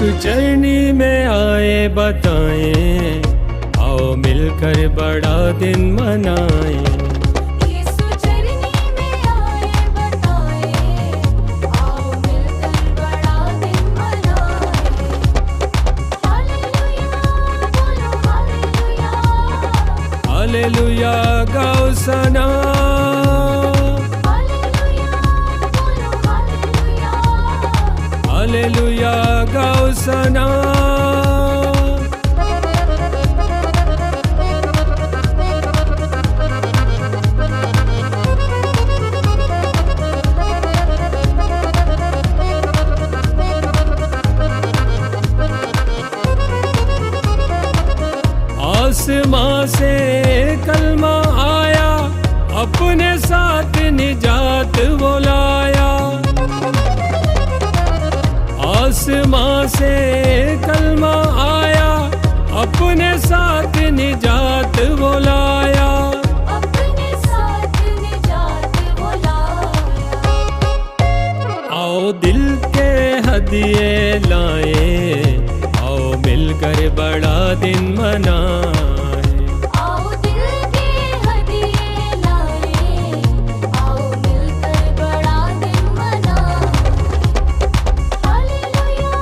यीशु चरनी में आए बताएं, आओ मिलकर बड़ा दिन मनाएं। यीशु चरनी में आए बताएं, आओ मिलकर बड़ा दिन मनाएं। हालेलुया बोलो हालेलुया, हालेलुया गाओ सना, हालेलुया बोलो हालेलुया। हालेलुया गाओ सना। आसमां से कलमा आया, अपने साथ निजात वो लाया। आसमां से कलमा आया, अपने साथ निजात वो लाया। अपने साथ निजात वो लाया। आओ दिल के हदिये लाए, आओ मिलकर बड़ा दिन मनाएं। आओ दिल के हदिये लाए, आओ मिलकर बड़ा दिन मनाएं। हालेलुया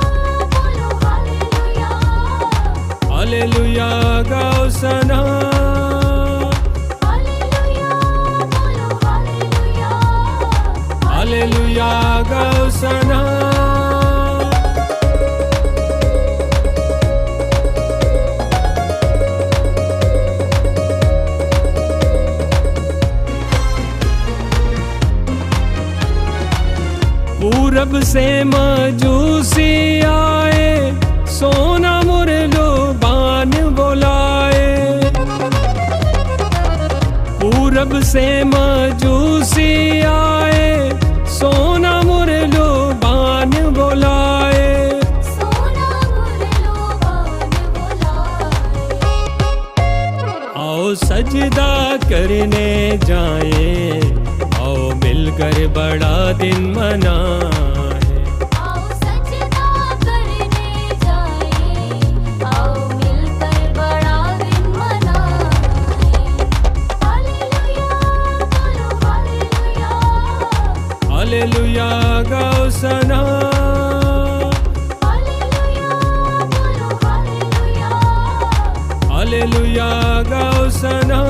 बोलो हालेलुया, हालेलुया गाओ सना, हालेलुया बोलो हालेलुया। हालेलुया गाओ सना। पूरब से मजूसी आए, सोना मुरलो बान बोलाए। पूरब से मजूसी आए, सोना मुरलो बान बोलाए। सोना मुरलो बान बुलाए। आओ सजदा करने जाएं, आओ मिलकर बड़ा दिन मनाएं। आओ सजदा करने जाएं, आओ मिलकर बड़ा दिन मनाएं। हालेलुया बोलो हालेलुया, हालेलुया गाओ सना, हालेलुया बोलो हालेलुया। हालेलुया गाओ सना।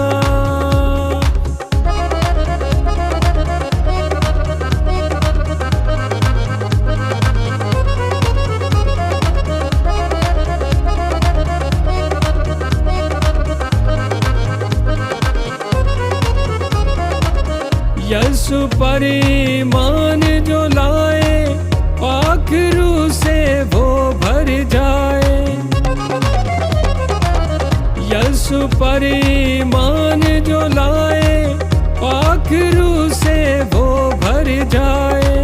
यीशु पर ईमान जो लाए, पाक रूह से वो भर जाए। यीशु पर ईमान जो लाए, पाक रूह से वो भर जाए।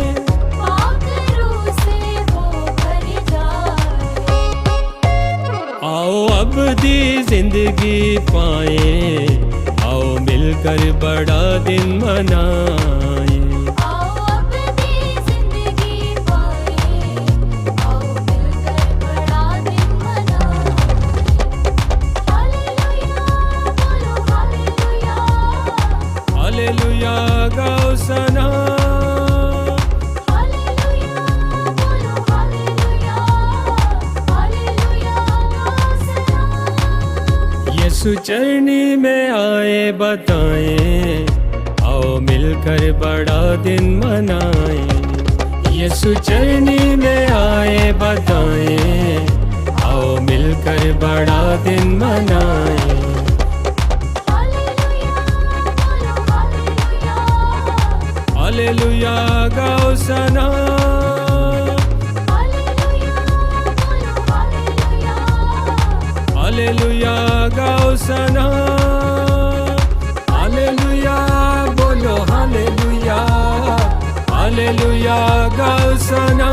पाक रूह से वो भर जाए। आओ अबदी जिंदगी पाए, आओ मिलकर बड़ा दिन मनाएं। आओ अपनी जिंदगी पाए, आओ मिलकर बड़ा दिन मनाएं। हालेलुया बोलो हालेलुया, हालेलुया गाओ सना, हालेलुया बोलो हालेलुया, हालेलुया गाओ सना। यीशु चरनी में आए बताएं, आओ मिलकर बड़ा दिन मनाएं। यीशु चरनी में आए बताएं, आओ मिलकर बड़ा दिन मनाएं। हालेलुया बोलो हालेलुया, हालेलुया गाओ सना, हालेलुया बोलो हालेलुया। हालेलुया गाओ सना। हालेलुया बोलो हालेलुया, हालेलुया गाओ सना।